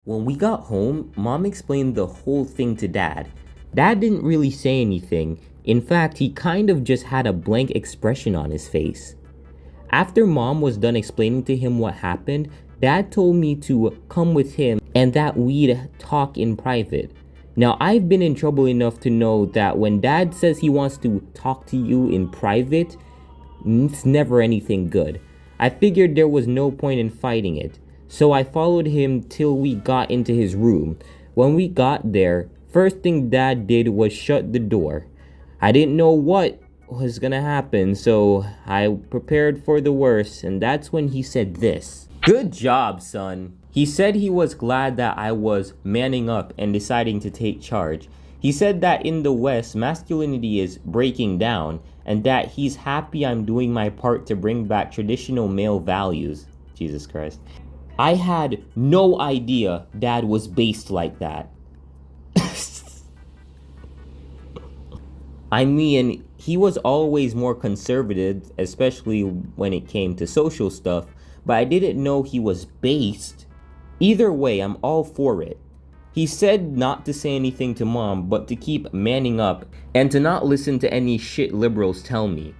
When we got home, Mom explained the whole thing to Dad. Dad didn't really say anything. In fact, he kind of just had a blank expression on his face. After Mom was done explaining to him what happened, Dad told me to come with him and that we'd talk in private. Now, I've been in trouble enough to know that when Dad says he wants to talk to you in private, it's never anything good. I figured there was no point in fighting it, so I followed him till we got into his room. When we got there, first thing Dad did was shut the door. I didn't know what was gonna happen, so I prepared for the worst, and that's when he said this. "Good job, son." He said he was glad that I was manning up and deciding to take charge. He said that in the West, masculinity is breaking down, and that he's happy I'm doing my part to bring back traditional male values. Jesus Christ. I had no idea Dad was based like that. I mean, he was always more conservative, especially when it came to social stuff, but I didn't know he was based. Either way, I'm all for it. He said not to say anything to Mom, but to keep manning up and to not listen to any shit liberals tell me.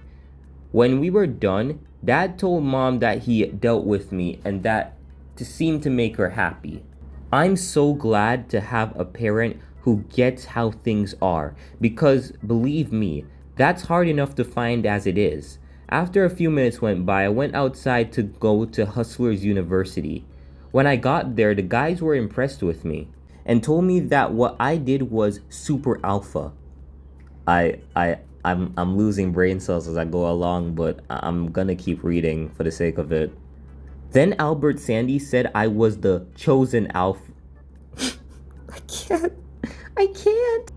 When we were done, Dad told Mom that he dealt with me and that to seem to make her happy. I'm so glad to have a parent who gets how things are, because believe me, that's hard enough to find as it is. After a few minutes went by, I went outside to go to Hustlers University. When I got there, the guys were impressed with me and told me that what I did was super alpha. I'm losing brain cells as I go along, but I'm gonna keep reading for the sake of it. Then Albert Sandy said I was the chosen alpha. I can't.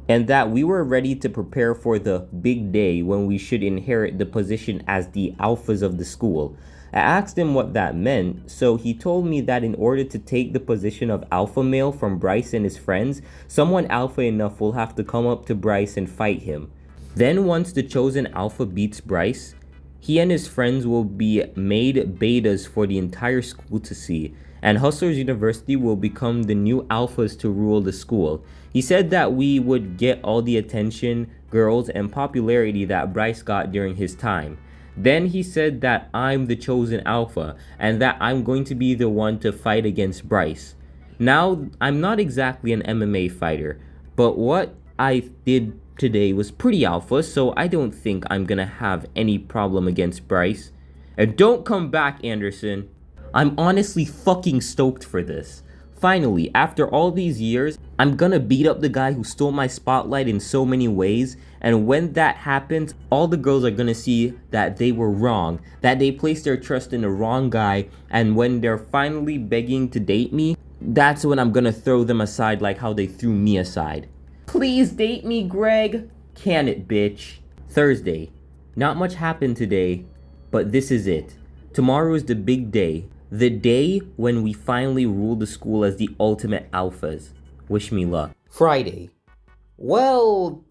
And that we were ready to prepare for the big day when we should inherit the position as the alphas of the school. I asked him what that meant, so he told me that in order to take the position of alpha male from Bryce and his friends, someone alpha enough will have to come up to Bryce and fight him. Then once the chosen alpha beats Bryce, he and his friends will be made betas for the entire school to see, and Hustlers University will become the new alphas to rule the school. He said that we would get all the attention, girls, and popularity that Bryce got during his time. Then he said that I'm the chosen alpha, and that I'm going to be the one to fight against Bryce. Now, I'm not exactly an MMA fighter, but what I did today was pretty alpha, so I don't think I'm gonna have any problem against Bryce. And don't come back, Anderson. I'm honestly fucking stoked for this. Finally, after all these years, I'm gonna beat up the guy who stole my spotlight in so many ways, and when that happens, all the girls are gonna see that they were wrong, that they placed their trust in the wrong guy, and when they're finally begging to date me, that's when I'm gonna throw them aside like how they threw me aside. Please date me, Greg. Can it, bitch? Thursday. Not much happened today, but this is it. Tomorrow is the big day. The day when we finally rule the school as the ultimate alphas. Wish me luck. Friday. Well,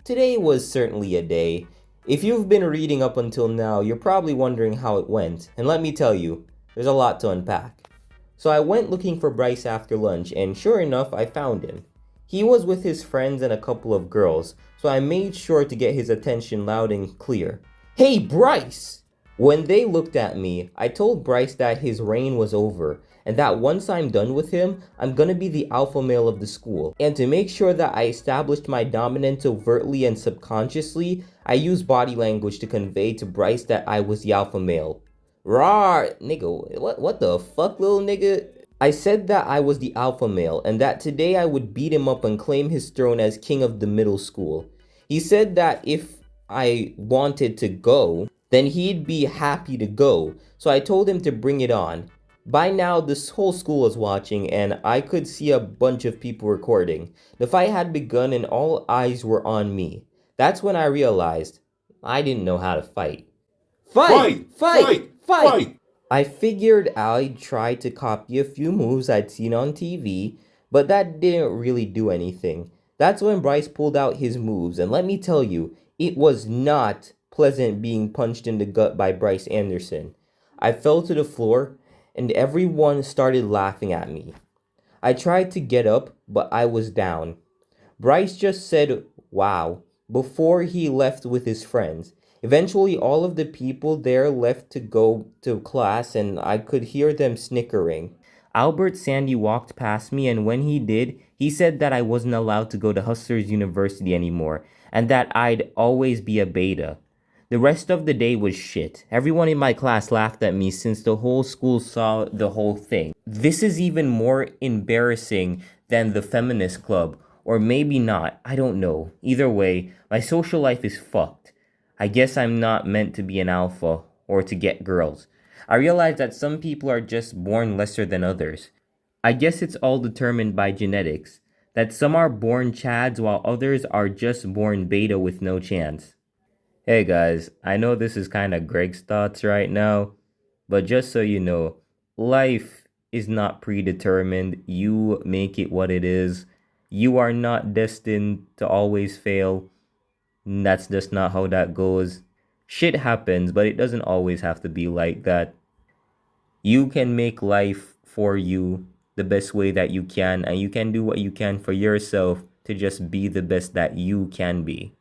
today was certainly a day. If you've been reading up until now, you're probably wondering how it went. And let me tell you, there's a lot to unpack. So I went looking for Bryce after lunch, and sure enough, I found him. He was with his friends and a couple of girls, so I made sure to get his attention loud and clear. "Hey, Bryce!" When they looked at me, I told Bryce that his reign was over, and that once I'm done with him, I'm gonna be the alpha male of the school. And to make sure that I established my dominance overtly and subconsciously, I used body language to convey to Bryce that I was the alpha male. Rawr, nigga, what the fuck, little nigga? I said that I was the alpha male, and that today I would beat him up and claim his throne as king of the middle school. He said that if I wanted to go, then he'd be happy to go, so I told him to bring it on. By now, this whole school was watching, and I could see a bunch of people recording. The fight had begun, and all eyes were on me. That's when I realized I didn't know how to fight. Fight! I figured I'd try to copy a few moves I'd seen on TV, but that didn't really do anything. That's when Bryce pulled out his moves, and let me tell you, it was not pleasant being punched in the gut by Bryce Anderson. I fell to the floor, and everyone started laughing at me. I tried to get up, but I was down. Bryce just said, wow, before he left with his friends. Eventually, all of the people there left to go to class, and I could hear them snickering. Albert Sandy walked past me, and when he did, he said that I wasn't allowed to go to Hustlers University anymore, and that I'd always be a beta. The rest of the day was shit. Everyone in my class laughed at me since the whole school saw the whole thing. This is even more embarrassing than the feminist club, or maybe not, I don't know. Either way, my social life is fucked. I guess I'm not meant to be an alpha or to get girls. I realize that some people are just born lesser than others. I guess it's all determined by genetics. That some are born Chads while others are just born beta with no chance. Hey guys, I know this is kind of Greg's thoughts right now, but just so you know, life is not predetermined. You make it what it is. You are not destined to always fail. That's just not how that goes. Shit happens, but it doesn't always have to be like that. You can make life for you the best way that you can, and you can do what you can for yourself to just be the best that you can be.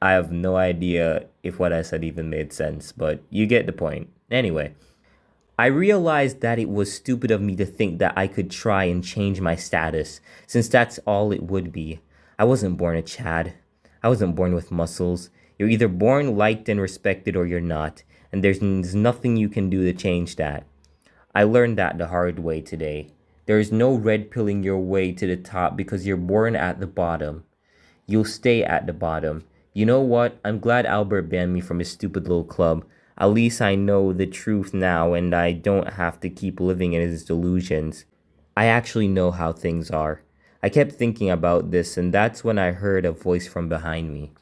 I have no idea if what I said even made sense, but you get the point. Anyway, I realized that it was stupid of me to think that I could try and change my status, since that's all it would be. I wasn't born a Chad. I wasn't born with muscles. You're either born liked and respected or you're not, and there's nothing you can do to change that. I learned that the hard way today. There is no red pilling your way to the top because you're born at the bottom. You'll stay at the bottom. You know what? I'm glad Albert banned me from his stupid little club. At least I know the truth now and I don't have to keep living in his delusions. I actually know how things are. I kept thinking about this and that's when I heard a voice from behind me.